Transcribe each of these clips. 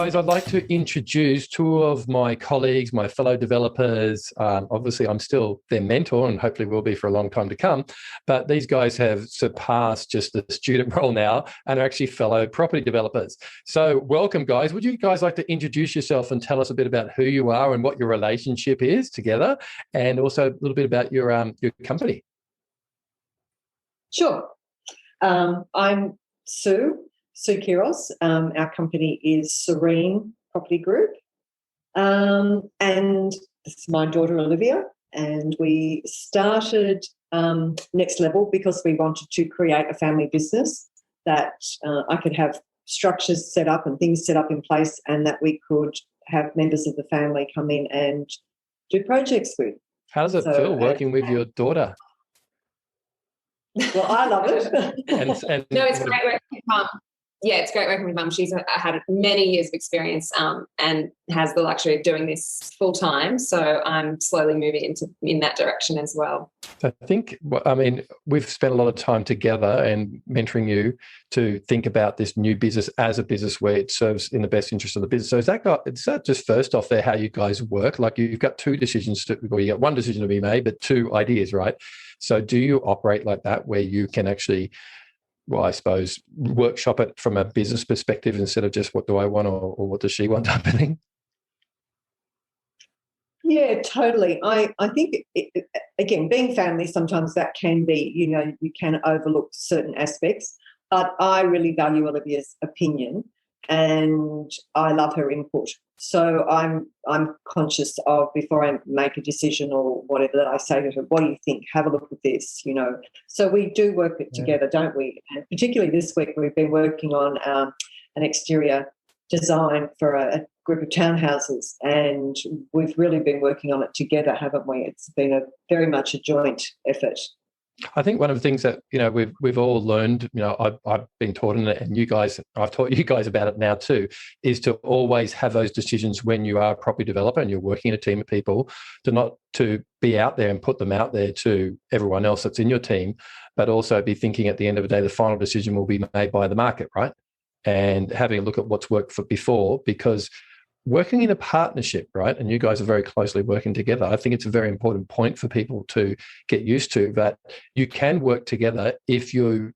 Guys, I'd like to introduce two of my colleagues, my fellow developers. Obviously, I'm still their mentor and hopefully will be for a long time to come. But these guys have surpassed just the student role now and are actually fellow property developers. So welcome, guys. Would you guys like to introduce yourself and tell us a bit about who you are and what your relationship is together, and also a little bit about your company? Sure. I'm Sue Kiros. Our company is Serene Property Group. And this is my daughter, Olivia. And we started Next Level because we wanted to create a family business that I could have structures set up and things set up in place, and that we could have members of the family come in and do projects with. How does it feel working with your daughter? Well, I love it. No, it's great working with Mum. Yeah, it's great working with Mum. She's had many years of experience and has the luxury of doing this full time. So I'm slowly moving in that direction as well. I think, we've spent a lot of time together and mentoring you to think about this new business as a business where it serves in the best interest of the business. So is that just first off there how you guys work? Like you've got two decisions, you got one decision to be made, but two ideas, right? So do you operate like that where you can actually, well, I suppose, workshop it from a business perspective instead of just what do I want or what does she want type of thing? Yeah, totally. I think, again, being family, sometimes that can be, you can overlook certain aspects, but I really value Olivia's opinion and I love her input. So I'm conscious of, before I make a decision or whatever, that I say to her, what do you think? Have a look at this, So we do work it together, don't we? And particularly this week, we've been working on an exterior design for a group of townhouses, and we've really been working on it together, haven't we? It's been very much a joint effort. I think one of the things that we've all learned, I've been taught in it, and I've taught you guys about it now too, is to always have those decisions when you are a property developer and you're working in a team of people, to be out there and put them out there to everyone else that's in your team, but also be thinking at the end of the day the final decision will be made by the market, right? And having a look at what's worked for before, because working in a partnership, right, and you guys are very closely working together, I think it's a very important point for people to get used to, that you can work together if you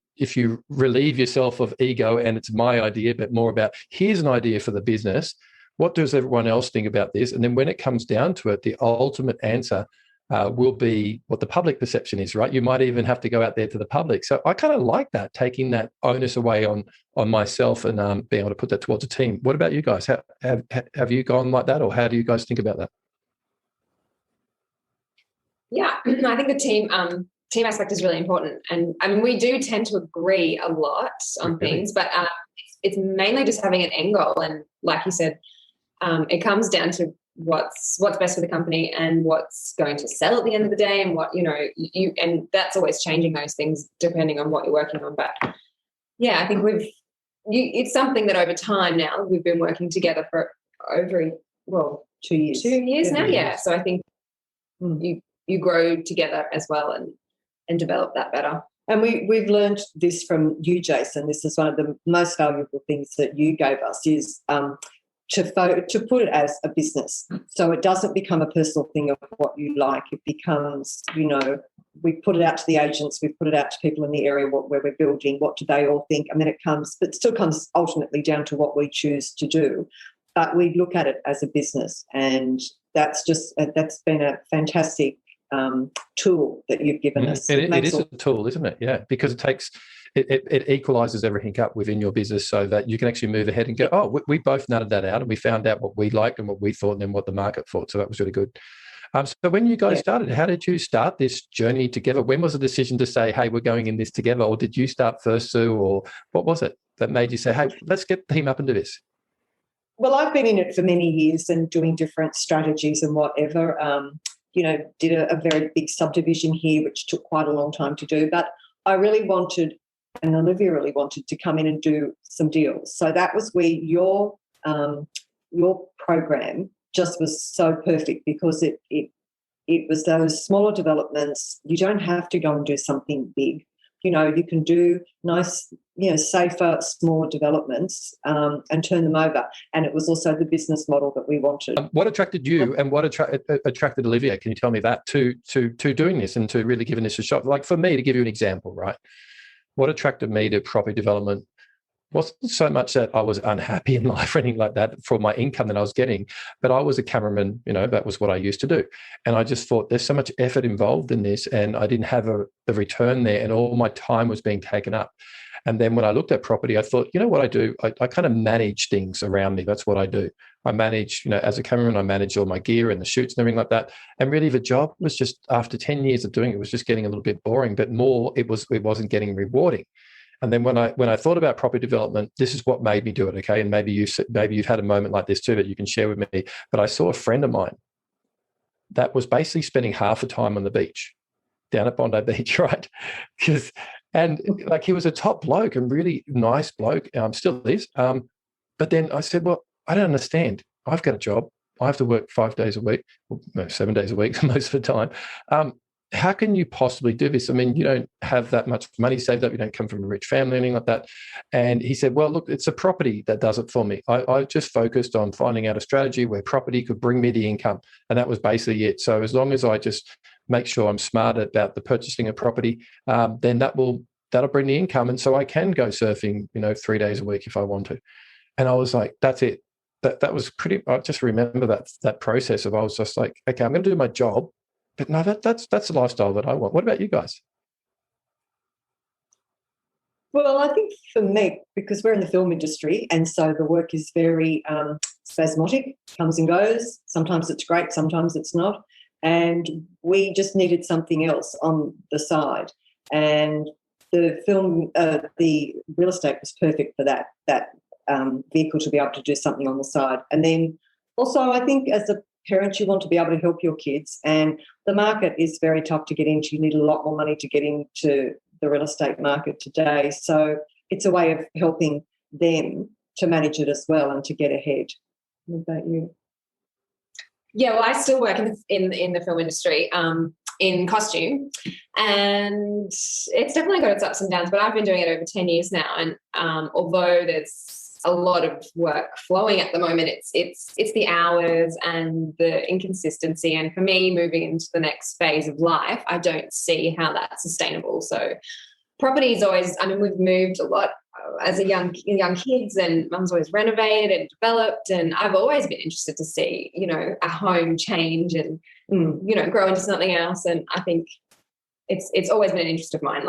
relieve yourself of ego and it's my idea, but more about here's an idea for the business. What does everyone else think about this? And then when it comes down to it, the ultimate answer will be what the public perception is, right? You might even have to go out there to the public. So I kind of like that, taking that onus away on myself and being able to put that towards a team. What about you guys? Have you gone like that, or how do you guys think about that? Yeah, I think the team aspect is really important. And I mean, we do tend to agree a lot on things, but it's mainly just having an end goal. And like you said, it comes down to what's best for the company and what's going to sell at the end of the day, and what and that's always changing those things depending on what you're working on. But yeah, I think it's something that over time now we've been working together for over 2 years. 2 years now. Yeah, so I think you grow together as well and develop that better. And we've learned this from you, Jason. This is one of the most valuable things that you gave us, is to put it as a business, so it doesn't become a personal thing of what you like. It becomes, we put it out to the agents, we put it out to people in the area where we're building, what do they all think, and then it still comes ultimately down to what we choose to do. But we look at it as a business, and that's been a fantastic tool that you've given us. It is a tool, isn't it? Yeah, because it equalizes everything up within your business so that you can actually move ahead and go, oh, we both nutted that out and we found out what we liked and what we thought and then what the market thought. So that was really good. So when you guys started, how did you start this journey together? When was the decision to say, hey, we're going in this together? Or did you start first, Sue? Or what was it that made you say, hey, let's get the team up and do this? Well, I've been in it for many years and doing different strategies and whatever. Did a very big subdivision here, which took quite a long time to do. But I really wanted, and Olivia really wanted, to come in and do some deals. So that was where your program just was so perfect, because it was those smaller developments. You don't have to go and do something big. you can do nice, safer, small developments and turn them over. And it was also the business model that we wanted. What attracted you and what attracted Olivia? Can you tell me that to doing this and to really giving this a shot? Like for me, to give you an example, right? What attracted me to property development wasn't so much that I was unhappy in life or anything like that for my income that I was getting, but I was a cameraman, that was what I used to do. And I just thought there's so much effort involved in this and I didn't have the return there and all my time was being taken up. And then when I looked at property, I thought, you know what I do? I kind of manage things around me. That's what I do. I manage, as a cameraman, I manage all my gear and the shoots and everything like that. And really the job was just, after 10 years of doing it, was just getting a little bit boring, but more it wasn't getting rewarding. And then when I thought about property development, this is what made me do it, okay? And maybe you've had a moment like this too that you can share with me. But I saw a friend of mine that was basically spending half the time on the beach, down at Bondi Beach, right? And like he was a top bloke and really nice bloke, still is. But then I said, well, I don't understand. I've got a job. I have to work 5 days a week, no, 7 days a week most of the time. How can you possibly do this? I mean, you don't have that much money saved up. You don't come from a rich family or anything like that. And he said, well, look, it's a property that does it for me. I just focused on finding out a strategy where property could bring me the income. And that was basically it. So as long as I just make sure I'm smart about the purchasing of property, then that'll bring the income. And so I can go surfing, 3 days a week if I want to. And I was like, that's it. That was pretty, I just remember that process of, I was just like, okay, I'm going to do my job. But no, that's the lifestyle that I want. What about you guys? Well, I think for me, because we're in the film industry and so the work is very spasmodic, comes and goes. Sometimes it's great, sometimes it's not. And we just needed something else on the side. And the real estate was perfect for that vehicle to be able to do something on the side. And then also I think as a parent, you want to be able to help your kids, and the market is very tough to get into. You need a lot more money to get into the real estate market today. So it's a way of helping them to manage it as well and to get ahead. What about you? Yeah, well, I still work in the film industry, in costume, and it's definitely got its ups and downs, but I've been doing it over 10 years now, and although there's a lot of work flowing at the moment, it's the hours and the inconsistency, and for me, moving into the next phase of life, I don't see how that's sustainable. So property is always, I mean, we've moved a lot as a young kids, and mum's always renovated and developed, and I've always been interested to see, a home change and, grow into something else. And I think it's always been an interest of mine.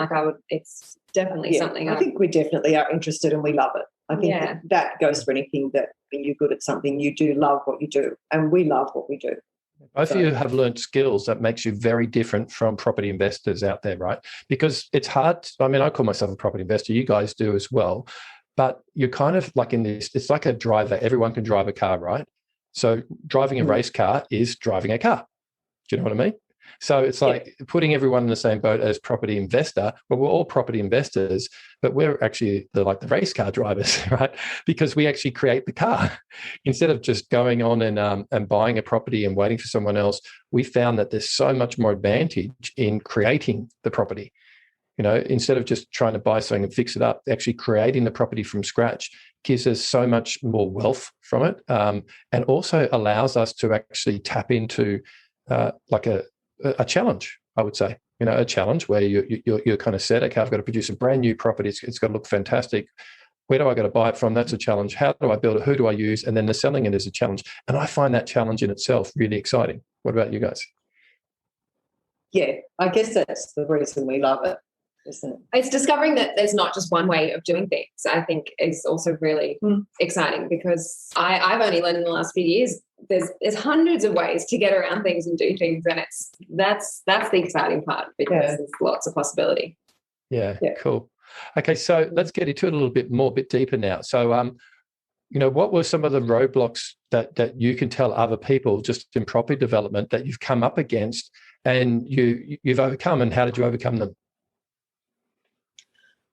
It's definitely something. I think we definitely are interested and we love it. I think that goes for anything, that when you're good at something, you do love what you do, and we love what we do. Both of you have learned skills that makes you very different from property investors out there, right? Because it's hard. I mean, I call myself a property investor. You guys do as well. But you're kind of like in this, it's like a driver. Everyone can drive a car, right? So driving a race car is driving a car. Do you know what I mean? So it's like putting everyone in the same boat as property investor. But we're all property investors, but we're actually the race car drivers, right? Because we actually create the car. Instead of just going on and buying a property and waiting for someone else, we found that there's so much more advantage in creating the property. Instead of just trying to buy something and fix it up, actually creating the property from scratch gives us so much more wealth from it, and also allows us to actually tap into a challenge, I would say, a challenge where you're kind of set, okay, I've got to produce a brand new property. It's got to look fantastic. Where do I got to buy it from? That's a challenge. How do I build it? Who do I use? And then the selling it is a challenge. And I find that challenge in itself really exciting. What about you guys? Yeah, I guess that's the reason we love it, isn't it? It's discovering that there's not just one way of doing things, I think, is also really exciting, because I've only learned in the last few years there's hundreds of ways to get around things and do things, and that's the exciting part, because there's lots of possibility. Yeah, cool. Okay, so let's get into it a bit deeper now. So what were some of the roadblocks that you can tell other people just in property development that you've come up against and you've overcome, and how did you overcome them?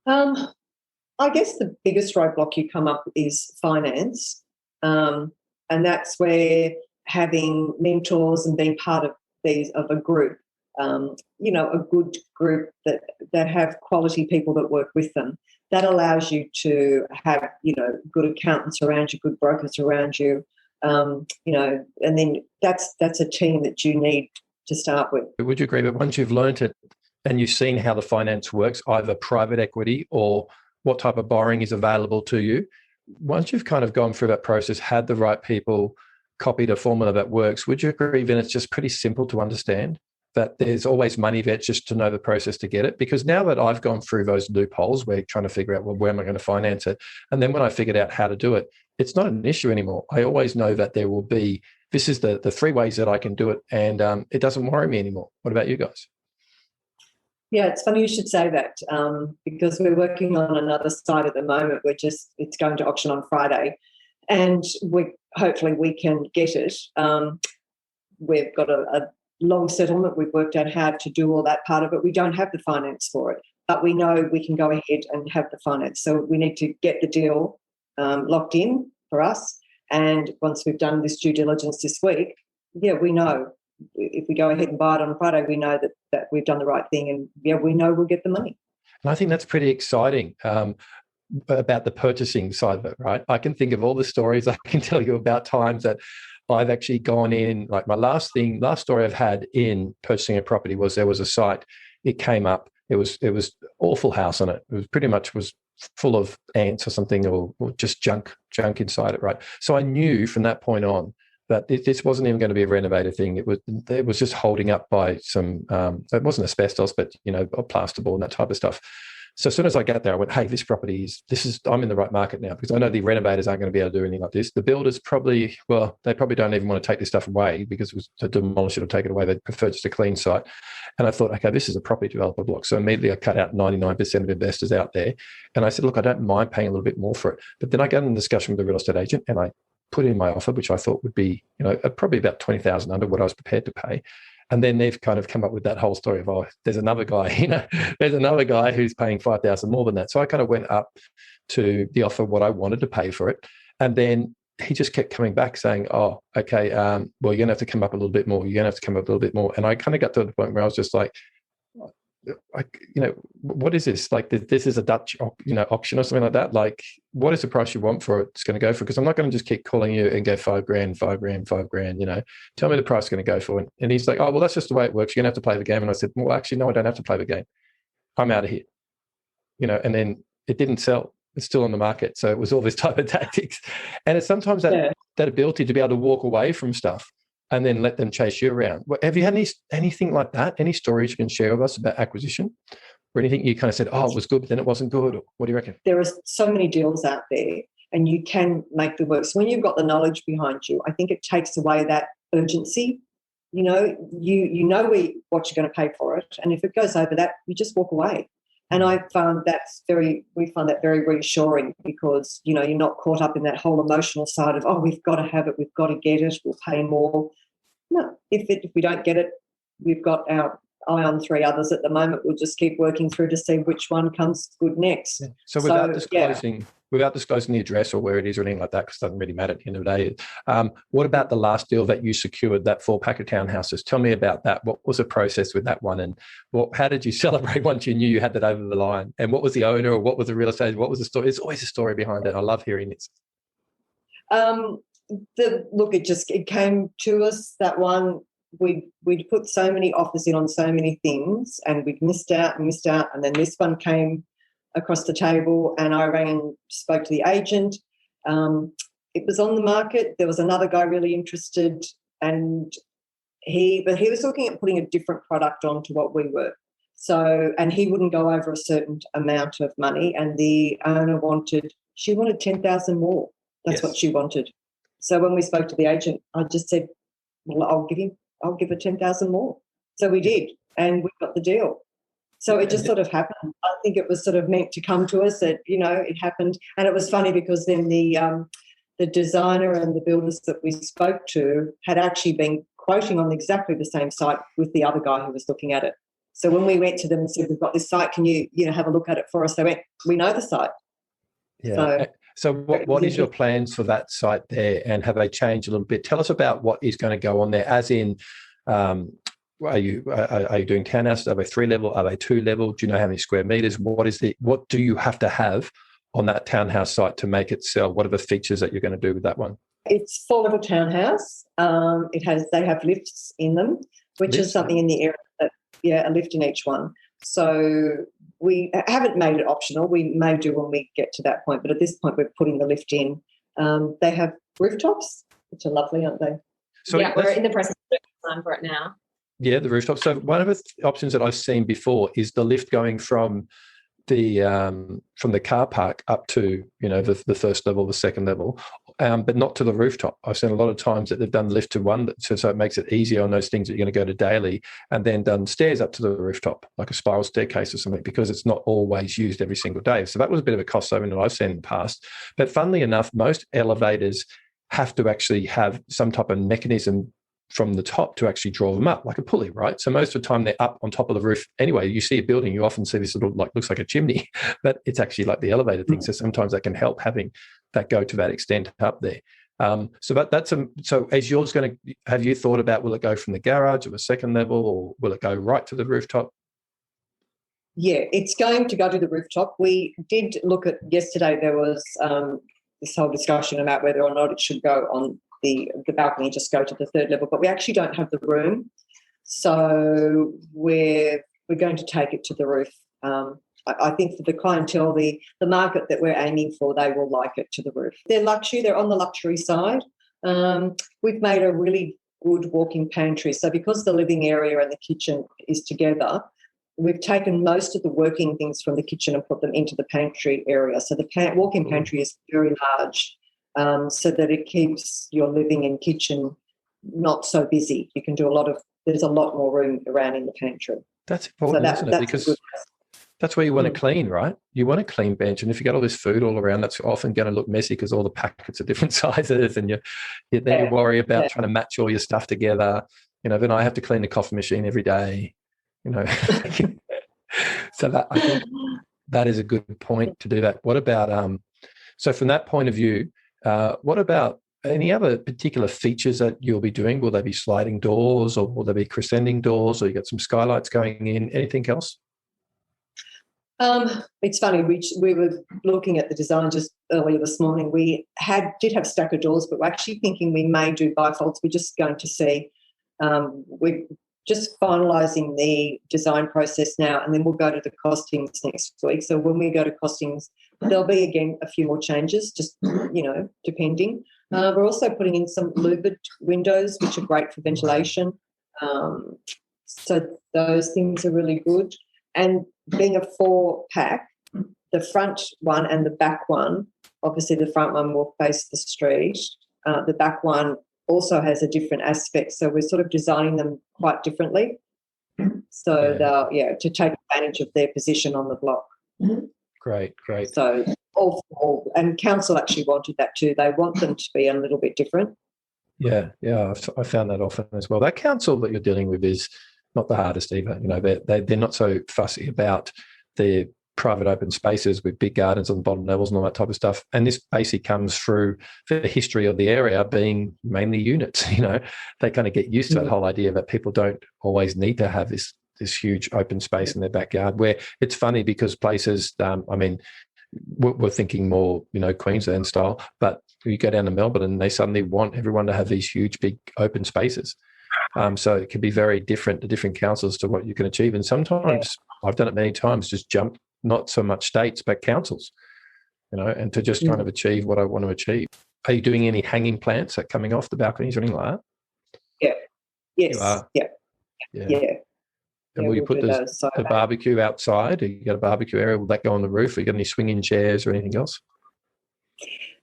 I guess the biggest roadblock you come up is finance. And that's where having mentors and being part of a group a good group that have quality people that work with them. That allows you to have, good accountants around you, good brokers around you, and then that's a team that you need to start with. Would you agree that once you've learnt it and you've seen how the finance works, either private equity or what type of borrowing is available to you, once you've kind of gone through that process, had the right people, copied a formula that works, would you agree then it's just pretty simple to understand that there's always money there just to know the process to get it? Because now that I've gone through those loopholes, we're trying to figure out, well, where am I going to finance it? And then when I figured out how to do it, it's not an issue anymore. I always know that there will be, this is the three ways that I can do it, and it doesn't worry me anymore. What about you guys? Yeah, it's funny you should say that, because we're working on another site at the moment. It's going to auction on Friday, and hopefully we can get it. We've got a long settlement. We've worked out how to do all that part of it. We don't have the finance for it, but we know we can go ahead and have the finance. So we need to get the deal locked in for us. And once we've done this due diligence this week, we know if we go ahead and buy it on Friday, we know that we've done the right thing, and we know we'll get the money. And I think that's pretty exciting about the purchasing side of it, right? I can think of all the stories I can tell you about times that I've actually gone in, like my last story I've had in purchasing a property was there was a site, it came up, it was awful house on it. It was pretty much was full of ants or something, or just junk inside it, right? So I knew from that point on that this wasn't even going to be a renovated thing. It was just holding up by some, it wasn't asbestos, but, plasterboard and that type of stuff. So as soon as I got there, I went, hey, this property I'm in the right market now, because I know the renovators aren't going to be able to do anything like this. The builders they probably don't even want to take this stuff away, because it was to demolish it or take it away. They prefer just a clean site. And I thought, okay, this is a property developer block. So immediately I cut out 99% of investors out there. And I said, look, I don't mind paying a little bit more for it. But then I got in a discussion with the real estate agent, and I put in my offer, which I thought would be, probably about 20,000 under what I was prepared to pay. And then they've kind of come up with that whole story of, there's another guy, who's paying 5,000 more than that. So I kind of went up to the offer, what I wanted to pay for it. And then he just kept coming back saying, oh, okay, well, you're going to have to come up a little bit more. You're going to have to come up a little bit more. And I kind of got to the point where I was just like, what is this? Like, this is a Dutch, auction or something like that. Like, what is the price you want for it? It's going to go for, because I'm not going to just keep calling you and go $5,000. Tell me the price it's going to go for. And he's like, oh, well, that's just the way it works. You're going to have to play the game. And I said, well, actually, no, I don't have to play the game. I'm out of here. And then it didn't sell. It's still on the market. So it was all this type of tactics. And it's sometimes that ability to be able to walk away from stuff and then let them chase you around. Have you had anything like that? Any stories you can share with us about acquisition, or anything you kind of said, oh, it was good, but then it wasn't good? Or what do you reckon? There are so many deals out there, and you can make the work. So when you've got the knowledge behind you, I think it takes away that urgency. You know what you're going to pay for it, and if it goes over that, you just walk away. And we find that very reassuring, because you're not caught up in that whole emotional side of, oh, we've got to have it, we've got to get it, we'll pay more. No, if we don't get it, we've got our eye on three others at the moment. We'll just keep working through to see which one comes good next. Yeah. So without disclosing the address or where it is or anything like that, because it doesn't really matter at the end of the day, what about the last deal that you secured, that 4-pack of townhouses? Tell me about that. What was the process with that one, and how did you celebrate once you knew you had that over the line? And what was the owner, or what was the real estate? What was the story? There's always a story behind it. I love hearing this. It came to us, that one. We'd put so many offers in on so many things, and we'd missed out, and then this one came across the table, and I rang and spoke to the agent. It was on the market. There was another guy really interested, and he was looking at putting a different product on to what we were. So, and he wouldn't go over a certain amount of money, and the owner wanted 10,000 more. That's what she wanted. So when we spoke to the agent, I just said, well, I'll give her 10,000 more. So we did, and we got the deal. So it just sort of happened. I think it was sort of meant to come to us. That it happened, and it was funny because then the designer and the builders that we spoke to had actually been quoting on exactly the same site with the other guy who was looking at it. So when we went to them and said, we've got this site, can you have a look at it for us? They went, we know the site. Yeah. So what is your plans for that site there, and have they changed a little bit? Tell us about what is going to go on there, as in are you doing townhouses? Are they 3-level? Are they 2-level? Do you know how many square meters? What do you have to have on that townhouse site to make it sell? What are the features that you're going to do with that one? It's 4-level townhouse. They have lifts in them, which is something in the area that, a lift in each one. So we haven't made it optional. We may do when we get to that point, but at this point we're putting the lift in. They have rooftops, which are lovely, aren't they? So we're in the process of design for it now. Yeah, the rooftop. So one of the options that I've seen before is the lift going from the car park up to the first level, the second level, but not to the rooftop. I've seen a lot of times that they've done lift to one, so it makes it easier on those things that you're going to go to daily, and then done stairs up to the rooftop, like a spiral staircase or something, because it's not always used every single day. So that was a bit of a cost saving that I've seen in the past. But funnily enough, most elevators have to actually have some type of mechanism from the top to actually draw them up, like a pulley, right? So most of the time they're up on top of the roof. Anyway, you see a building, you often see this little, looks like a chimney, but it's actually like the elevator thing. So sometimes that can help having that go to that extent up there. So as yours going to, have you thought about, will it go from the garage or the second level, or will it go right to the rooftop? Yeah, it's going to go to the rooftop. We did look at, yesterday there was this whole discussion about whether or not it should go on the balcony, just go to the third level, but we actually don't have the room, so we're going to take it to the roof. I think for the clientele, the market that we're aiming for, they will like it to the roof. They're on the luxury side. We've made a really good walk-in pantry, so because the living area and the kitchen is together, we've taken most of the working things from the kitchen and put them into the pantry area. So the walk-in pantry is very large, so that it keeps your living and kitchen not so busy. You can do there's a lot more room around in the pantry. That's important, isn't it? Because that's where you want to clean, right? You want a clean bench, and if you got all this food all around, that's often going to look messy because all the packets are different sizes, and you worry about trying to match all your stuff together. Then I have to clean the coffee machine every day. So that, I think that is a good point to do that. What about so from that point of view, what about any other particular features that you'll be doing? Will they be sliding doors, or will there be crescending doors, or you got some skylights going in? Anything else? It's funny, we were looking at the design just earlier this morning. We did have stacker doors, but we're actually thinking we may do bifolds. We're just going to see. We're just finalising the design process now, and then we'll go to the costings next week. So when we go to costings, there'll be, again, a few more changes, just, depending. We're also putting in some louvered windows, which are great for ventilation. So those things are really good. And being a 4-pack, the front one and the back one, obviously the front one will face the street. The back one also has a different aspect, so we're sort of designing them quite differently. So they'll, to take advantage of their position on the block. Great. So all, and council actually wanted that too. They want them to be a little bit different. Yeah, I found that often as well. That council that you're dealing with is not the hardest either. They're not so fussy about their private open spaces with big gardens on the bottom levels and all that type of stuff. And this basically comes through the history of the area being mainly units. They kind of get used to that whole idea that people don't always need to have this huge open space in their backyard, where it's funny because places, we're thinking more, Queensland style, but you go down to Melbourne and they suddenly want everyone to have these huge, big open spaces. So it can be very different to different councils to what you can achieve. And sometimes I've done it many times, just jump not so much states, but councils, and to just kind of achieve what I want to achieve. Are you doing any hanging plants that coming off the balconies or anything like that? Yeah. Yes. You are? Yeah. And will you put the barbecue outside? You got a barbecue area? Will that go on the roof? Or you got any swinging chairs or anything else?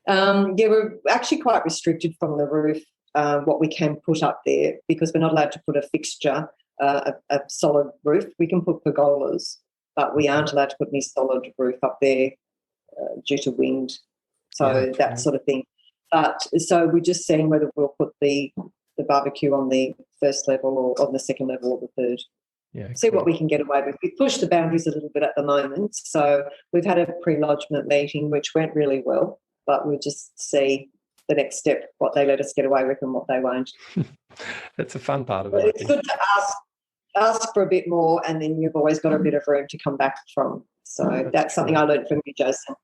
We're actually quite restricted from the roof, what we can put up there, because we're not allowed to put a fixture, a solid roof. We can put pergolas, but we aren't allowed to put any solid roof up there due to wind, that sort of thing. But so we're just seeing whether we'll put the barbecue on the first level or on the second level or the third. See what we can get away with. We've pushed the boundaries a little bit at the moment. So we've had a pre-lodgement meeting which went really well, but we'll just see the next step, what they let us get away with and what they won't. That's a fun part of it. It's good to ask. ask for a bit more, and then you've always got a bit of room to come back from. So that's something I learned from you, Jason.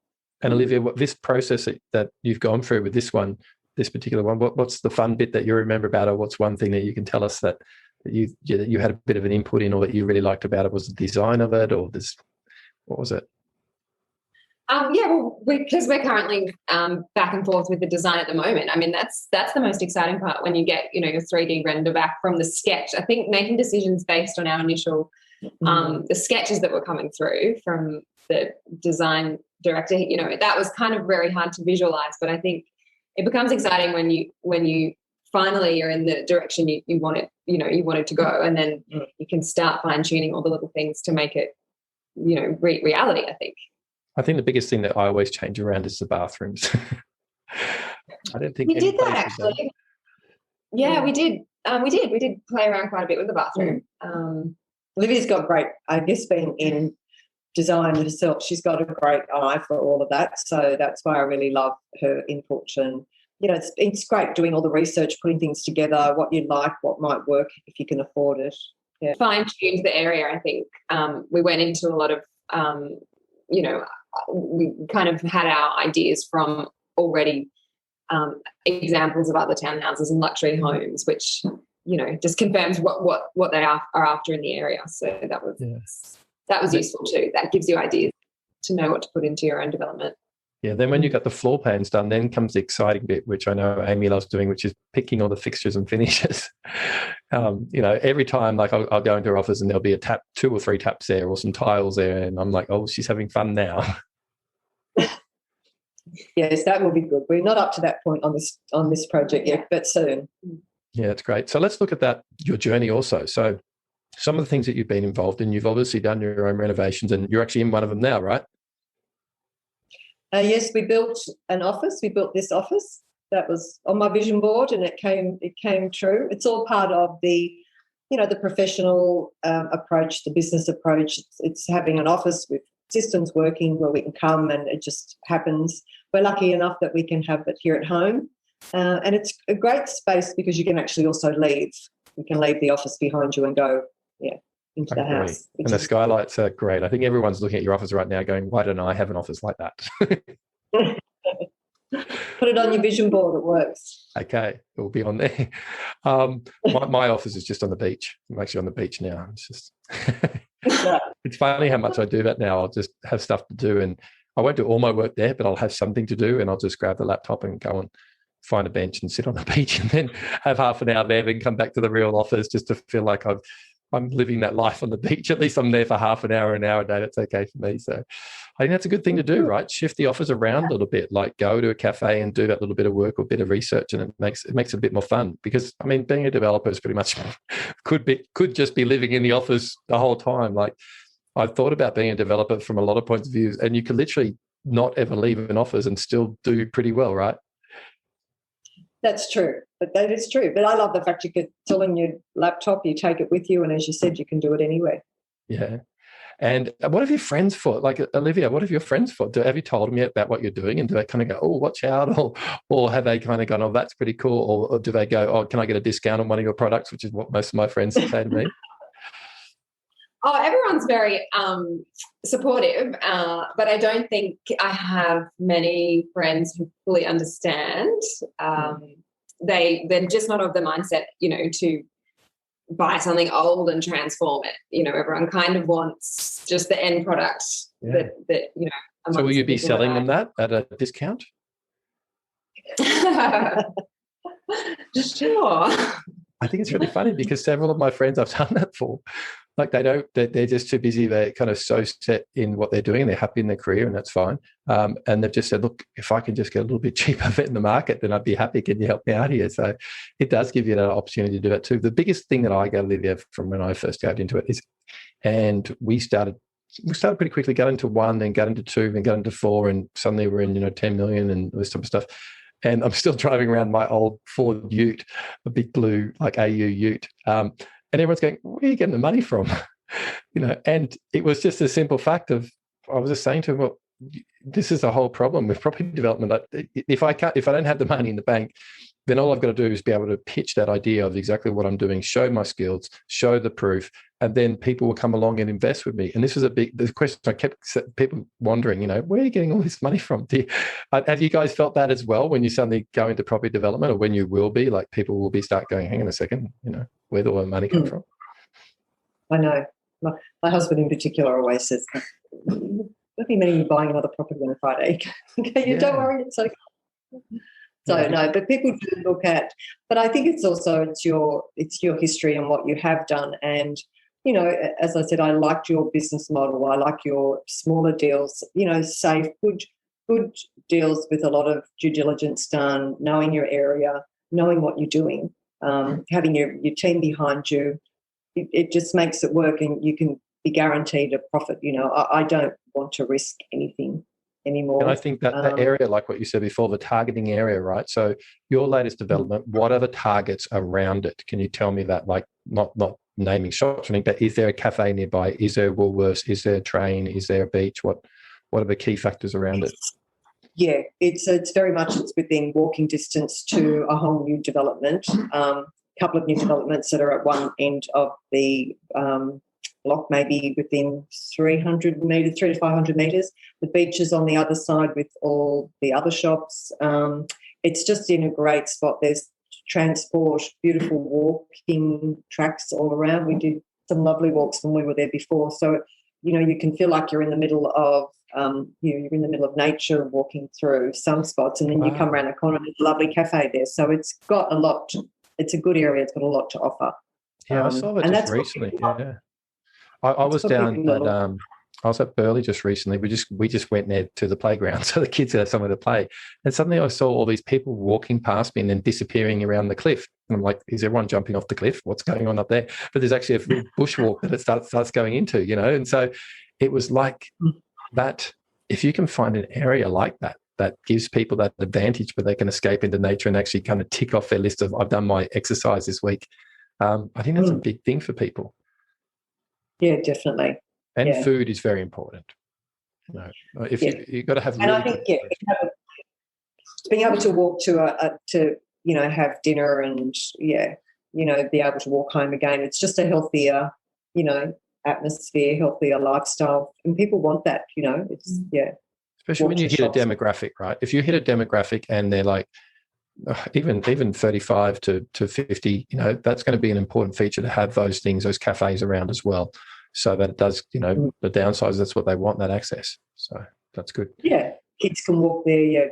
And Olivia, this process that you've gone through with this particular one, what's the fun bit that you remember about it? What's one thing that you can tell us that you had a bit of an input in, or that you really liked about it? Was the design of it, or what was it? Because we're currently back and forth with the design at the moment. I mean, that's the most exciting part when you get, your 3D render back from the sketch. I think making decisions based on our initial, the sketches that were coming through from the design director, that was kind of very hard to visualize. But I think it becomes exciting when you finally are in the direction you want it, you want it to go, and then you can start fine tuning all the little things to make it, reality, I think. I think the biggest thing that I always change around is the bathrooms. I don't think we did that actually. Yeah, we did. We did play around quite a bit with the bathroom. Olivia's got great, I guess, being in design herself, she's got a great eye for all of that. So that's why I really love her input. And, it's great doing all the research, putting things together, what you like, what might work if you can afford it. Yeah. Fine-tuned the area, I think. We went into a lot of, we kind of had our ideas from already examples of other townhouses and luxury homes, which, just confirms what they are after in the area. So that was useful too. That gives you ideas to know what to put into your own development. Yeah, then when you got the floor plans done, then comes the exciting bit, which I know Amy loves doing, which is picking all the fixtures and finishes. Every time, like I'll go into her office and there'll be a tap, 2 or 3 taps there, or some tiles there, and I'm like, oh, she's having fun now. Yes, that will be good. We're not up to that point on this project yet, but soon. Yeah, it's great. So let's look at your journey also. So some of the things that you've been involved in, you've obviously done your own renovations, and you're actually in one of them now, right? Yes, we built an office. We built this office that was on my vision board, and it came true. It's all part of the, the professional approach, the business approach. It's having an office with systems working where we can come, and it just happens. We're lucky enough that we can have it here at home, and it's a great space because you can actually also leave. You can leave the office behind you and go, into the house. And the skylights are great. I think everyone's looking at your office right now going, why don't I have an office like that? Put it on your vision board, it works. Okay, it will be on there. My office is just on the beach. I'm actually on the beach now. It's just it's funny how much I do that now. I'll just have stuff to do, and I won't do all my work there, but I'll have something to do, and I'll just grab the laptop and go and find a bench and sit on the beach, and then have half an hour there, then come back to the real office just to feel like I'm living that life on the beach. At least I'm there for half an hour a day. That's okay for me. So I think that's a good thing to do, right? Shift the office around a little bit, like go to a cafe and do that little bit of work or bit of research, and it makes it a bit more fun. Because I mean, being a developer is pretty much could just be living in the office the whole time. Like I've thought about being a developer from a lot of points of view, and you could literally not ever leave an office and still do pretty well, right? That's true. But that is true. But I love the fact you could still in your laptop, you take it with you, and as you said, you can do it anywhere. Yeah. And what have your friends thought? Like, Olivia, what have your friends thought? Have you told them yet about what you're doing? And do they kind of go, oh, watch out? Or have they kind of gone, oh, that's pretty cool? Or do they go, oh, can I get a discount on one of your products, which is what most of my friends say to me? Oh, everyone's very supportive, but I don't think I have many friends who fully understand. They're just not of the mindset, to buy something old and transform it. Everyone kind of wants just the end product that. So will you be selling them that at a discount? Sure. I think it's really funny because several of my friends I've done that for, like they're just too busy. They're kind of so set in what they're doing and they're happy in their career, and that's fine. And they've just said, look, if I can just get a little bit cheaper of it in the market, then I'd be happy. Can you help me out here? So it does give you that opportunity to do that too. The biggest thing that I got, Olivia, from when I first got into it is, and we started pretty quickly, got into 1, then got into 2, then got into 4, and suddenly we're in 10 million and this type of stuff. And I'm still driving around my old Ford Ute, a big blue like AU Ute. And everyone's going, where are you getting the money from? And it was just a simple fact of, I was just saying to him, well, this is a whole problem with property development. If I don't have the money in the bank, then all I've got to do is be able to pitch that idea of exactly what I'm doing, show my skills, show the proof, and then people will come along and invest with me. And this was the question I kept people wondering, where are you getting all this money from? Have you guys felt that as well when you suddenly go into property development, or when you will be, like, people will be start going, hang on a second, where do all the money come from? I know. My husband in particular always says, "What do you mean you're buying another property on a Friday?" Okay, don't worry, it's okay. So no, but people do look at. But I think it's your history and what you have done. And as I said, I liked your business model. I like your smaller deals. Safe, good deals with a lot of due diligence done, knowing your area, knowing what you're doing, having your team behind you. It just makes it work, and you can be guaranteed a profit. I don't want to risk anything anymore. And I think that area, like what you said before, the targeting area, right? So your latest development, what are the targets around it? Can you tell me that? Like, not naming shops or anything, but is there a cafe nearby? Is there Woolworths? Is there a train? Is there a beach? What are the key factors around it? Yeah, it's very much within walking distance to a whole new development. Couple of new developments that are at one end of the block, maybe within 300 metres, 300 to 500 metres. The beach is on the other side with all the other shops. It's just in a great spot. There's transport, beautiful walking tracks all around. We did some lovely walks when we were there before. So, you can feel like you're in the middle of you're in the middle of nature walking through some spots, and then you come around the corner and there's a lovely cafe there. So it's got a lot. It's a good area. It's got a lot to offer. Yeah, I saw that just recently. Yeah, I was down at I was at Burleigh just recently. We just went there to the playground so the kids had somewhere to play. And suddenly I saw all these people walking past me and then disappearing around the cliff. And I'm like, is everyone jumping off the cliff? What's going on up there? But there's actually a bushwalk that it starts going into, And so it was like that. If you can find an area like that gives people that advantage where they can escape into nature and actually kind of tick off their list of, I've done my exercise this week. I think that's a big thing for people. Yeah, definitely. And food is very important. If you've got to have. And I think being able to walk to have dinner and be able to walk home again. It's just a healthier, atmosphere, healthier lifestyle, and people want that. It's Especially when you hit a demographic, right? If you hit a demographic and they're like, even 35 to 50, that's going to be an important feature to have those things, those cafes around as well, so that it does, the downsides, that's what they want, that access. So that's good. Yeah, kids can walk there. Yeah,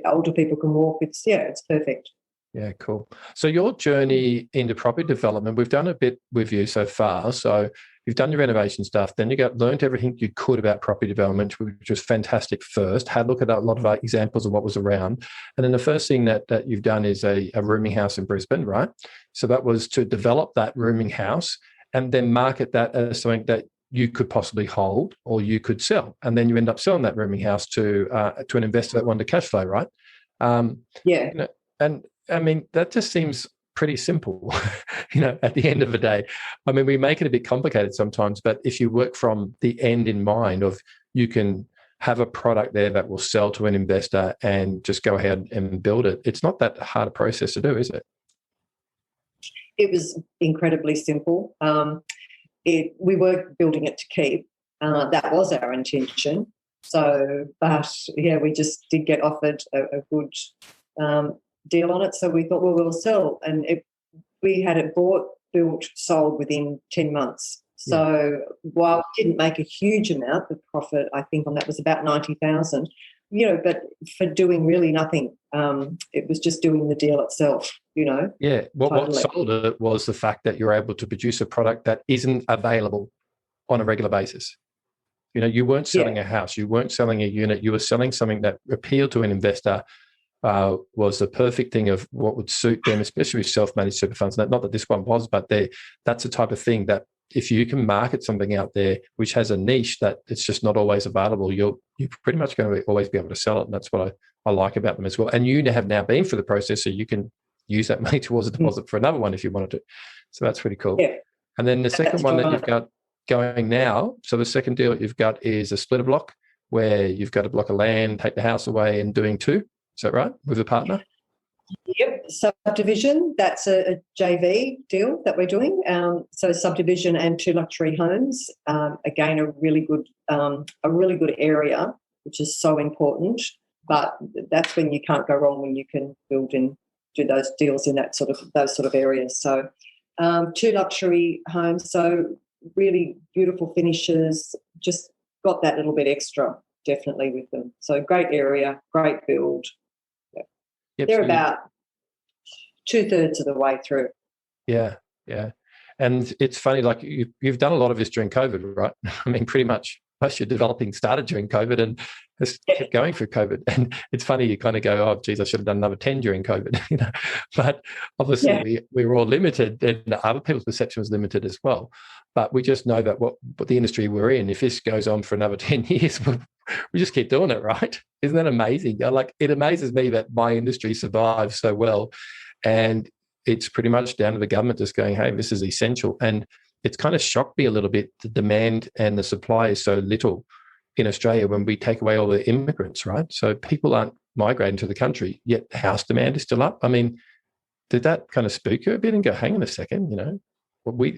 older people can walk. It's perfect. Yeah, cool. So your journey into property development, we've done a bit with you so far. So you've done your renovation stuff, then you learned everything you could about property development, which was fantastic first, had a look at a lot of examples of what was around. And then the first thing that you've done is a rooming house in Brisbane, right? So that was to develop that rooming house and then market that as something that you could possibly hold or you could sell. And then you end up selling that rooming house to an investor that wanted cash flow, right? And I mean, that just seems pretty simple, at the end of the day. I mean, we make it a bit complicated sometimes, but if you work from the end in mind of you can have a product there that will sell to an investor and just go ahead and build it, it's not that hard a process to do, is it? It was incredibly simple. We were building it to keep. That was our intention. So, but we just did get offered a good deal on it, so we thought, we'll sell, and we had it bought, built, sold within 10 months. So while we didn't make a huge amount, the profit I think on that was about 90,000. But for doing really nothing, it was just doing the deal itself. Yeah. What sold it was the fact that you're able to produce a product that isn't available on a regular basis. You weren't selling a house, you weren't selling a unit, you were selling something that appealed to an investor. Was the perfect thing of what would suit them, especially with self-managed super funds. Not that this one was, but that's the type of thing that if you can market something out there which has a niche that it's just not always available, you're pretty much going to always be able to sell it. And that's what I like about them as well. And you have now been through the process, so you can use that money towards a deposit for another one if you wanted to. So that's pretty cool. Yeah. And then the second one that you've got going now, so the second deal that you've got is a splitter block where you've got a block of land, take the house away and doing two. Is that right, with a partner? Yep, subdivision. That's a JV deal that we're doing. So subdivision and 2 luxury homes. Again, a really good area, which is so important. But that's when you can't go wrong, when you can build and do those deals in those sort of areas. So 2 luxury homes. So really beautiful finishes. Just got that little bit extra, definitely, with them. So great area, great build. Yep, They're about 2/3 of the way through. Yeah. And it's funny, like you've done a lot of this during COVID, right? I mean, pretty much most of your developing started during COVID and has kept going through COVID. And it's funny, you kind of go, oh, geez, I should have done another 10 during COVID, But obviously we were all limited, and other people's perception was limited as well. But we just know that what the industry we're in, if this goes on for another 10 years, we just keep doing it, right? Isn't that amazing? Like, it amazes me that my industry survives so well. And it's pretty much down to the government just going, hey, this is essential. And it's kind of shocked me a little bit, the demand and the supply is so little in Australia when we take away all the immigrants, right? So people aren't migrating to the country, yet house demand is still up. I mean, did that kind of spook you a bit and go, hang on a second,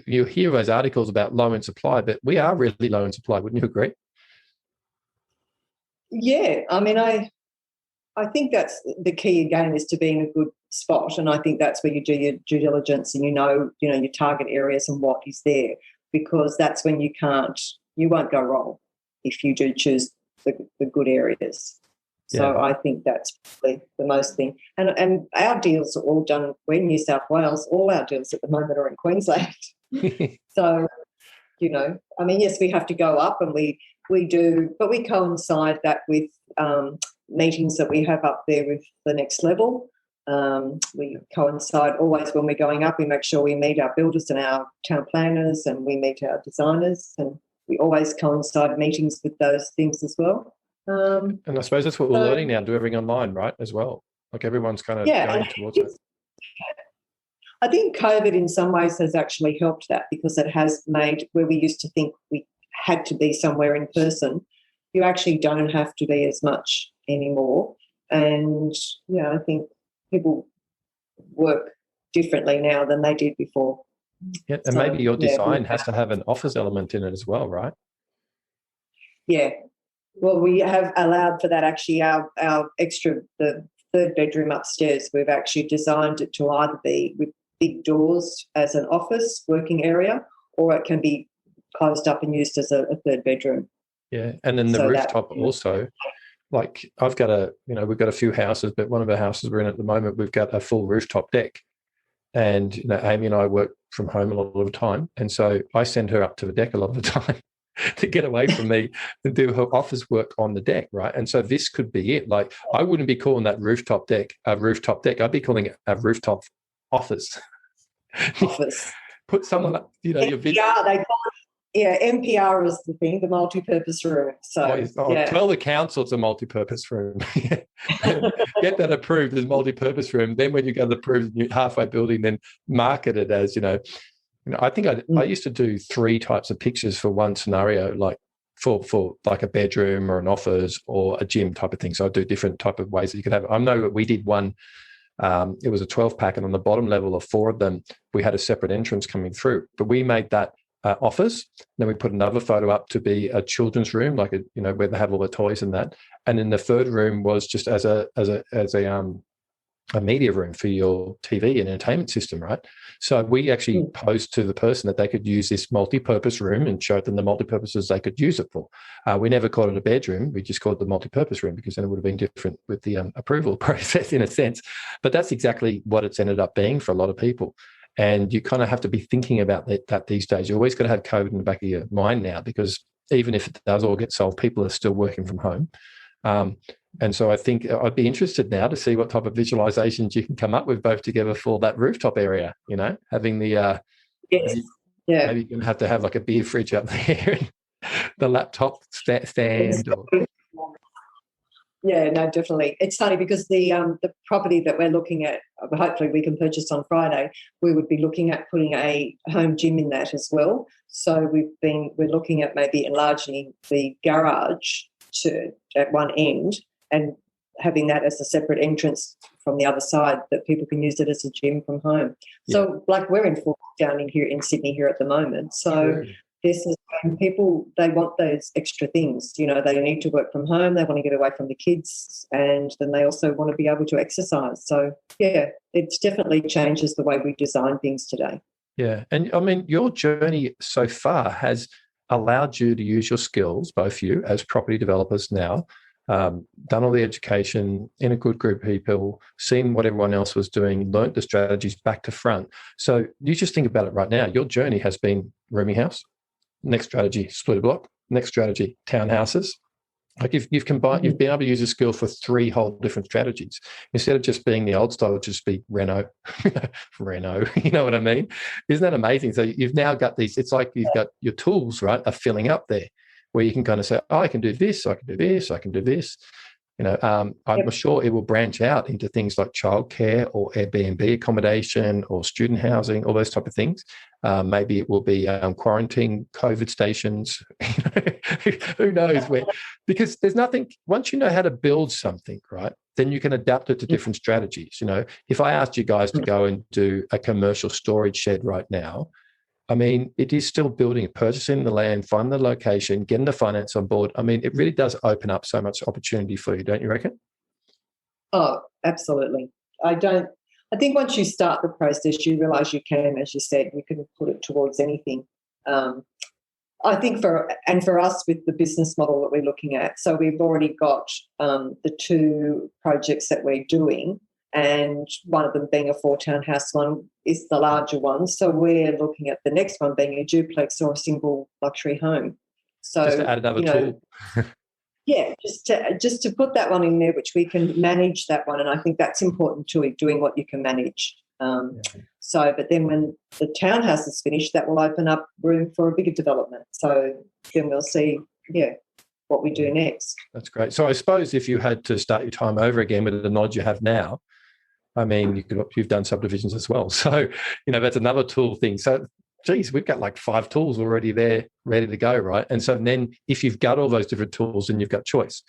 you hear those articles about low in supply, but we are really low in supply. Wouldn't you agree? Yeah, I mean, I think that's the key again, is to be in a good spot, and I think that's where you do your due diligence and you know your target areas and what is there, because that's when you won't go wrong if you do choose the good areas. So I think that's probably the most thing. And our deals are all done. We're in New South Wales. All our deals at the moment are in Queensland. So, I mean, yes, we have to go up, and we do, but we coincide that with meetings that we have up there with the next level. We coincide always when we're going up. We make sure we meet our builders and our town planners, and we meet our designers, and we always coincide meetings with those things as well. And I suppose that's what we're learning now, do everything online, right, as well. Like, everyone's kind of going towards it. I think COVID in some ways has actually helped that, because it has made, where we used to think we had to be somewhere in person, you actually don't have to be as much anymore. And, I think people work differently now than they did before. Yeah, and so, maybe your design has to have an office element in it as well, right? Yeah. Well, we have allowed for that, actually. Our extra, the 3rd bedroom upstairs, we've actually designed it to either be with big doors as an office working area, or it can be closed up and used as a 3rd bedroom. Yeah, and then the rooftop also. Like, we've got a few houses, but one of the houses we're in at the moment, we've got a full rooftop deck. And, Amy and I work from home a lot of the time. And so I send her up to the deck a lot of the time to get away from me and do her office work on the deck, right? And so this could be it. Like, I wouldn't be calling that rooftop deck a rooftop deck. I'd be calling it a rooftop office. Put someone up, your video. They call it. Yeah, MPR is the thing, the multi-purpose room. So tell the council it's a multi-purpose room. Get that approved as multi-purpose room. Then when you get it approved in your halfway building, then market it as, I think I used to do 3 types of pictures for one scenario, like for like a bedroom or an office or a gym type of thing. So I do different type of ways that you could have it. I know that we did one. It was a 12-pack, and on the bottom level of 4 of them, we had a separate entrance coming through. But we made that office. Then we put another photo up to be a children's room, like where they have all the toys and that. And then the 3rd room was just as a media room for your TV and entertainment system, right? So we actually posed to the person that they could use this multi-purpose room and showed them the multi-purposes they could use it for. We never called it a bedroom. We just called it the multi-purpose room, because then it would have been different with the approval process in a sense. But that's exactly what it's ended up being for a lot of people. And you kind of have to be thinking about that these days. You're always going to have COVID in the back of your mind now, because even if it does all get solved, people are still working from home. And so I think I'd be interested now to see what type of visualizations you can come up with both together for that rooftop area, having the maybe you're going to have like a beer fridge up there, the laptop stand. Yeah, no, definitely. It's funny because the property that we're looking at, hopefully we can purchase on Friday, we would be looking at putting a home gym in that as well. So we're looking at maybe enlarging the garage at one end and having that as a separate entrance from the other side that people can use it as a gym from home. So, like, we're in full down in here in Sydney here at the moment. So this is when people, they want those extra things. You know, they need to work from home, they want to get away from the kids, and then they also want to be able to exercise. So, yeah, it definitely changes the way we design things today. Yeah. And, I mean, your journey so far has allowed you to use your skills, both you as property developers now, done all the education in a good group of people, seen what everyone else was doing, learnt the strategies back to front. So you just think about it right now. Your journey has been rooming house, next strategy, split block, next strategy, townhouses. Like you've combined, you've been able to use a skill for 3 whole different strategies instead of just being the old style, which just be Reno, Reno. You know what I mean? Isn't that amazing? So you've now got these. It's like you've got your tools, right, are filling up there, where you can kind of say, oh, I can do this, I can do this, I can do this. You know, I'm sure it will branch out into things like childcare or Airbnb accommodation or student housing, all those type of things. Maybe it will be quarantine COVID stations. Who knows where? Because there's nothing. Once you know how to build something, right, then you can adapt it to different strategies. You know, if I asked you guys to go and do a commercial storage shed right now, I mean, it is still building, purchasing the land, finding the location, getting the finance on board. I mean, it really does open up so much opportunity for you, don't you reckon? Oh, absolutely. I think once you start the process, you realise you can, as you said, you can put it towards anything. I think for us with the business model that we're looking at, so we've already got the 2 projects that we're doing, and one of them being a 4-townhouse one is the larger one. So we're looking at the next one being a duplex or a single luxury home. So just to add another tool. Yeah, just to put that one in there, which we can manage that one, and I think that's important too, doing what you can manage. So, but then when the townhouse is finished, that will open up room for a bigger development. So then we'll see, what we do next. That's great. So I suppose if you had to start your time over again with the knowledge you have now, I mean, you've done subdivisions as well. So, you know, that's another tool thing. So, geez, we've got like 5 tools already there ready to go, right? And so then if you've got all those different tools, then you've got choice.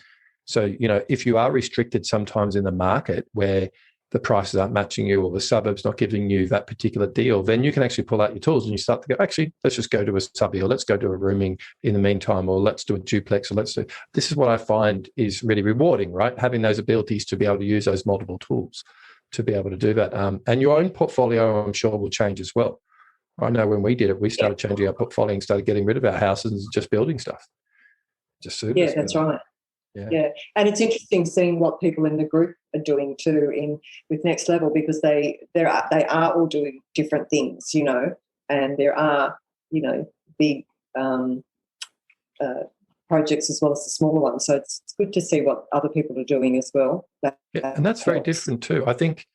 So, you know, if you are restricted sometimes in the market where the prices aren't matching you or the suburb's not giving you that particular deal, then you can actually pull out your tools and you start to go, actually, let's just go to a subby, or let's go to a rooming in the meantime, or let's do a duplex, or let's do. This is what I find is really rewarding, right? Having those abilities to be able to use those multiple tools to be able to do that. And your own portfolio, I'm sure, will change as well. I know when we did it, we started changing our portfolio and started getting rid of our houses and just building stuff. Just suited us. That's right. Yeah, and it's interesting seeing what people in the group are doing too with Next Level, because they are all doing different things, you know, and there are, you know, big projects as well as the smaller ones. So it's good to see what other people are doing as well. And that's very different too. I think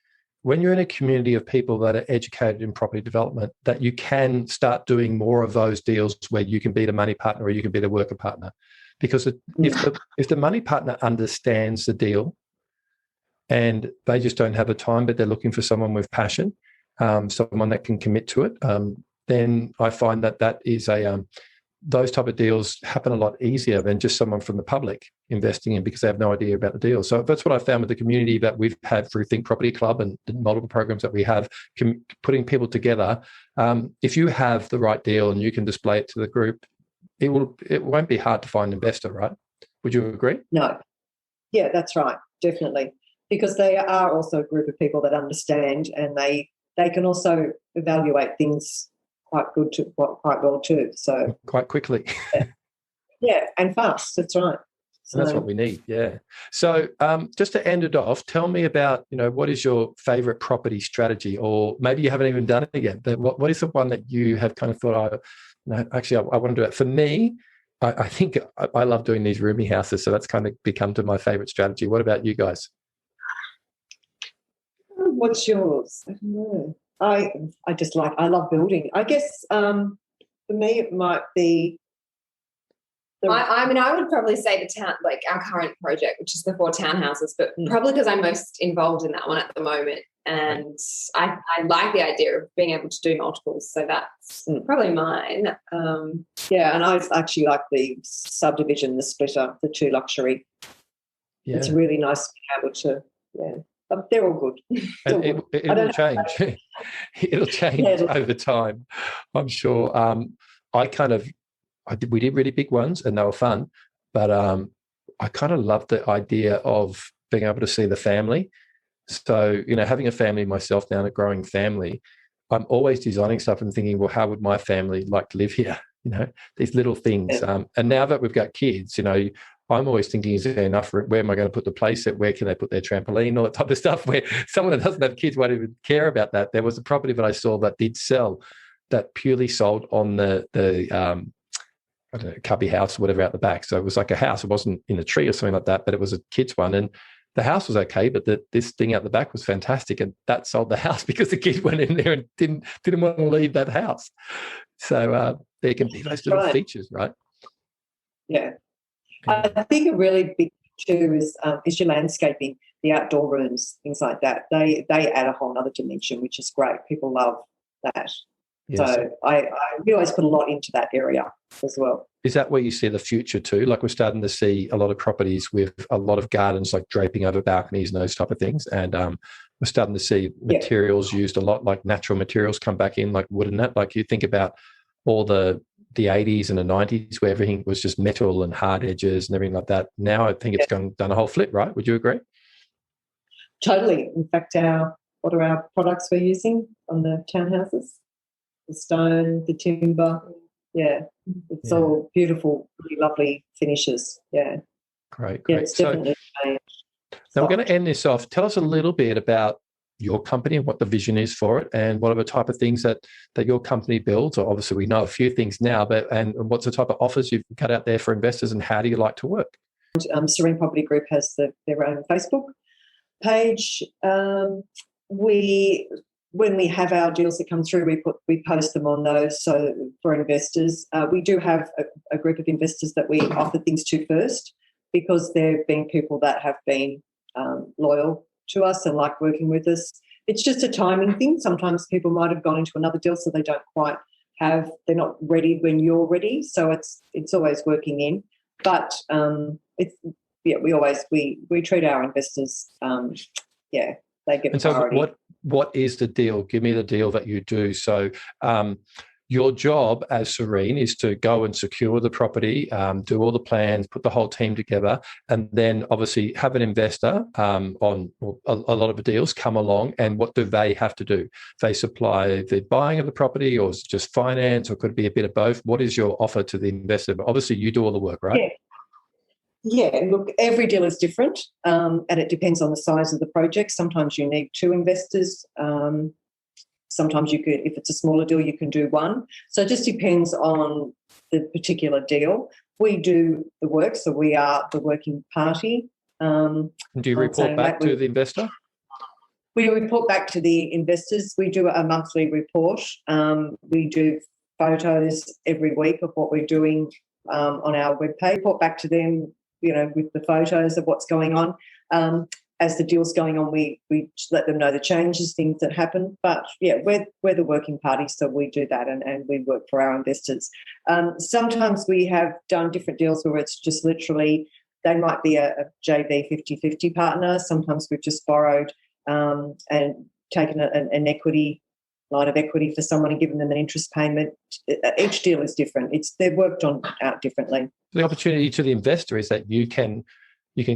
when you're in a community of people that are educated in property development, that you can start doing more of those deals where you can be the money partner or you can be the worker partner. Because if the money partner understands the deal and they just don't have the time, but they're looking for someone with passion, someone that can commit to it, then I find that is those type of deals happen a lot easier than just someone from the public investing in, because they have no idea about the deal. So that's what I found with the community that we've had through Think Property Club and the multiple programs that we have, putting people together. If you have the right deal and you can display it to the group, it won't be hard to find an investor, right? Would you agree? No. Yeah, that's right, definitely. Because they are also a group of people that understand, and they can also evaluate things quite well too. So quite quickly. Yeah, and fast. That's right. So that's what we need. Yeah. So just to end it off, tell me about, you know, what is your favorite property strategy, or maybe you haven't even done it yet, but what is the one that you have kind of thought, no, actually, I want to do it. For me, I think I love doing these rooming houses, so that's kind of become to my favorite strategy. What about you guys? What's yours? I don't know. I love building. I guess for me it might be. I mean, I would probably say our current project, which is the 4 townhouses, but probably because I'm most involved in that one at the moment. And I like the idea of being able to do multiples. So that's probably mine. And I actually like the subdivision, the splitter, the 2 luxury. It's really nice to be able to, but they're all good. And it'll change. It'll change over time, I'm sure. We did really big ones and they were fun, but I kind of love the idea of being able to see the family. So, having a family myself now, and a growing family, I'm always designing stuff and thinking, well, how would my family like to live here? These little things. And now that we've got kids, I'm always thinking, is there enough room? Where am I going to put the playset? Where can they put their trampoline? All that type of stuff, where someone that doesn't have kids won't even care about that. There was a property that I saw that did sell, that purely sold on the I don't know, cubby house or whatever out the back. So it was like a house. It wasn't in a tree or something like that, but it was a kid's one. And the house was okay, but this thing out the back was fantastic. And that sold the house because the kid went in there and didn't want to leave that house. So there can be those little features, right? Yeah. I think a really big too is your landscaping, the outdoor rooms, things like that. They add a whole other dimension, which is great. People love that. Yes. So we always put a lot into that area as well. Is that where you see the future too? Like we're starting to see a lot of properties with a lot of gardens, like draping over balconies and those type of things. And we're starting to see materials used a lot, like natural materials come back in, like wood and that. Like you think about all the 80s and the 90s where everything was just metal and hard edges and everything like that. Now I think it's done a whole flip, right? Would you agree? Totally. In fact, what are our products we're using on the townhouses? The stone, the timber, it's all beautiful, really lovely finishes. Great. It's definitely changed. Now we're going to end this off. Tell us a little bit about your company and what the vision is for it, and what are the type of things that your company builds. Or obviously we know a few things now, but and what's the type of offers you've cut out there for investors, and how do you like to work? Serene Property Group has their own Facebook page. When we have our deals that come through, we post them on those. So for investors, we do have a group of investors that we offer things to first, because there have been people that have been loyal to us and like working with us. It's just a timing thing. Sometimes people might have gone into another deal, so they don't quite they're not ready when you're ready. So it's always working in. But we treat our investors. They get priority. So what is the deal? Give me the deal that you do. So your job as Serene is to go and secure the property, do all the plans, put the whole team together, and then obviously have an investor on a lot of the deals come along. And what do they have to do? They supply the buying of the property, or is it just finance, or could it be a bit of both? What is your offer to the investor? But obviously you do all the work, right? Yeah, look, every deal is different, and it depends on the size of the project. Sometimes you need two investors. Sometimes you could, if it's a smaller deal, you can do one. So it just depends on the particular deal. We do the work, so we are the working party. Do you report back to the investor? We report back to the investors. We do a monthly report. We do photos every week of what we're doing on our webpage. Report back to them, with the photos of what's going on. As the deal's going on, we let them know the changes, things that happen. But, we're the working party, so we do that and we work for our investors. Sometimes we have done different deals where it's just literally they might be a JV 50-50 partner. Sometimes we've just borrowed and taken an equity line of equity for someone and given them an interest payment. Each deal is different. They're worked on out differently. The opportunity to the investor is that you can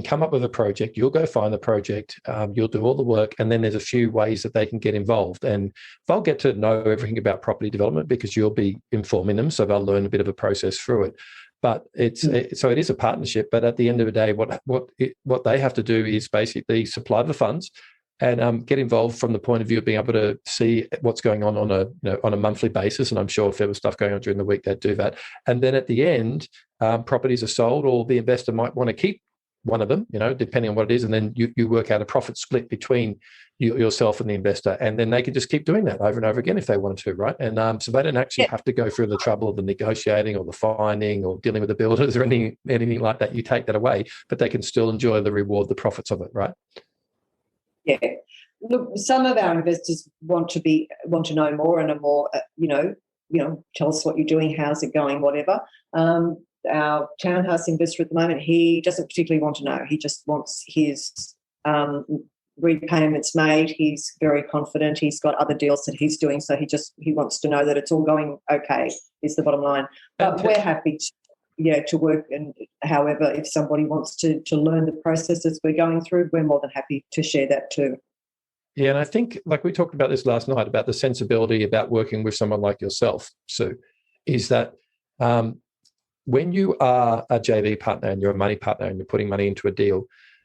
come up with a project, you'll go find the project, you'll do all the work, and then there's a few ways that they can get involved. And they'll get to know everything about property development because you'll be informing them, so they'll learn a bit of a process through it. But so it is a partnership, but at the end of the day, what they have to do is basically supply the funds and get involved from the point of view of being able to see what's going on a monthly basis. And I'm sure if there was stuff going on during the week, they'd do that. And then at the end, properties are sold, or the investor might want to keep one of them, depending on what it is. And then you work out a profit split between yourself and the investor. And then they can just keep doing that over and over again if they wanted to, right? And so they don't actually have to go through the trouble of the negotiating or the finding or dealing with the builders or anything like that. You take that away, but they can still enjoy the reward, the profits of it, right? Yeah. Look, some of our investors want to know more and are more, tell us what you're doing, how's it going, whatever. our townhouse investor at the moment, he doesn't particularly want to know. He just wants his repayments made. He's very confident. He's got other deals that he's doing, so he wants to know that it's all going okay, is the bottom line. But we're happy to work, and however, if somebody wants to learn the processes we're going through, we're more than happy to share that too. Yeah, and I think, like we talked about this last night, about the sensibility about working with someone like yourself, Sue, is that when you are a JV partner and you're a money partner and you're putting money into a deal,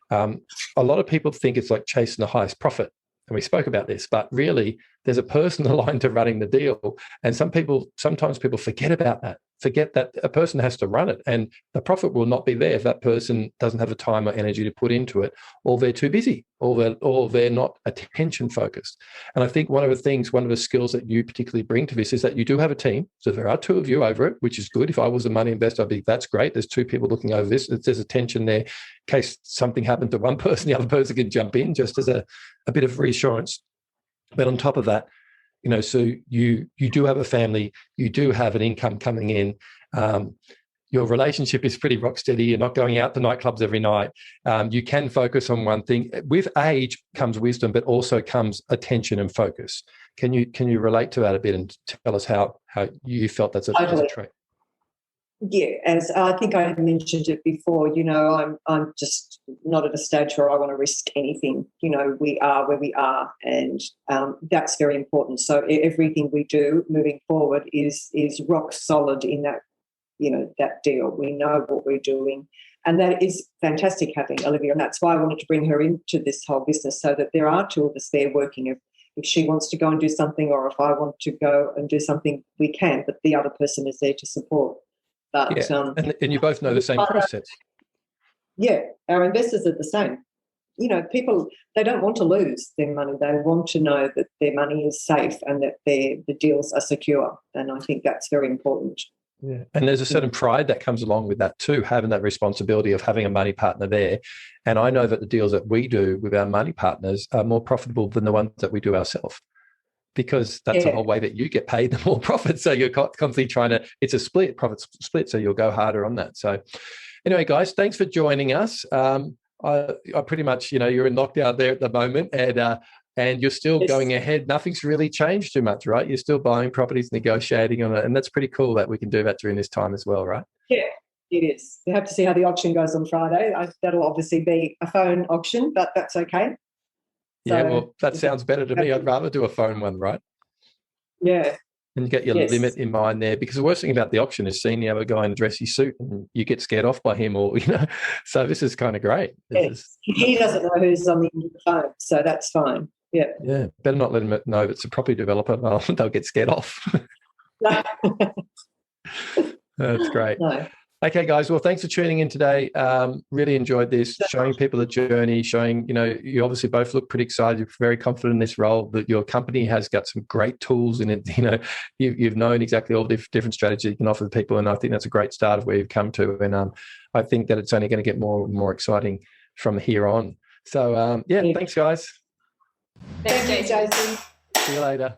a lot of people think it's like chasing the highest profit. And we spoke about this, but really there's a person aligned to running the deal. And sometimes people forget about that, forget that a person has to run it, and the profit will not be there if that person doesn't have the time or energy to put into it, or they're too busy, or they're not attention focused. And I think one of the skills that you particularly bring to this is that you do have a team. So there are two of you over it, which is good. If I was a money investor, I'd be, that's great. There's two people looking over this. There's attention there in case something happened to one person, the other person can jump in, just as a bit of reassurance. But on top of that, so you do have a family, you do have an income coming in. Your relationship is pretty rock steady. You're not going out to nightclubs every night. You can focus on one thing. With age comes wisdom, but also comes attention and focus. Can you relate to that a bit and tell us how you felt that's a trait? Yeah, as I think I mentioned it before, I'm just not at a stage where I want to risk anything. We are where we are, and that's very important. So everything we do moving forward is rock solid in that, that deal. We know what we're doing, and that is fantastic having Olivia, and that's why I wanted to bring her into this whole business, so that there are two of us there working. If she wants to go and do something, or if I want to go and do something, we can, but the other person is there to support. But, yeah. And you both know the same process. Yeah, our investors are the same. People, they don't want to lose their money. They want to know that their money is safe and that the deals are secure. And I think that's very important. Yeah, and there's a certain pride that comes along with that too, having that responsibility of having a money partner there. And I know that the deals that we do with our money partners are more profitable than the ones that we do ourselves, because that's the whole way that you get paid, the more profit. So you're constantly it's a profit split, so you'll go harder on that. So anyway, guys, thanks for joining us. I pretty much, you're in lockdown there at the moment, and you're still going ahead. Nothing's really changed too much, right? You're still buying properties, negotiating on it, and that's pretty cool that we can do that during this time as well, right? Yeah, it is. We have to see how the auction goes on Friday. That'll obviously be a phone auction, but that's okay. So, yeah, well, that sounds better to me. I'd rather do a phone one, right? Yeah. And get your limit in mind there, because the worst thing about the auction is seeing the other guy in a dressy suit and you get scared off by him, or, so this is kind of great. He doesn't know who's on the end of the phone, so that's fine. Yeah. Yeah. Better not let him know if it's a property developer. They'll get scared off. That's great. No. Okay, guys. Well, thanks for tuning in today. Really enjoyed this, showing people the journey, showing, you obviously both look pretty excited. You're very confident in this role, that your company has got some great tools in it. You've known exactly all the different strategies you can offer people. And I think that's a great start of where you've come to. And I think that it's only going to get more and more exciting from here on. So, thanks, guys. Thanks, Jason. See you later.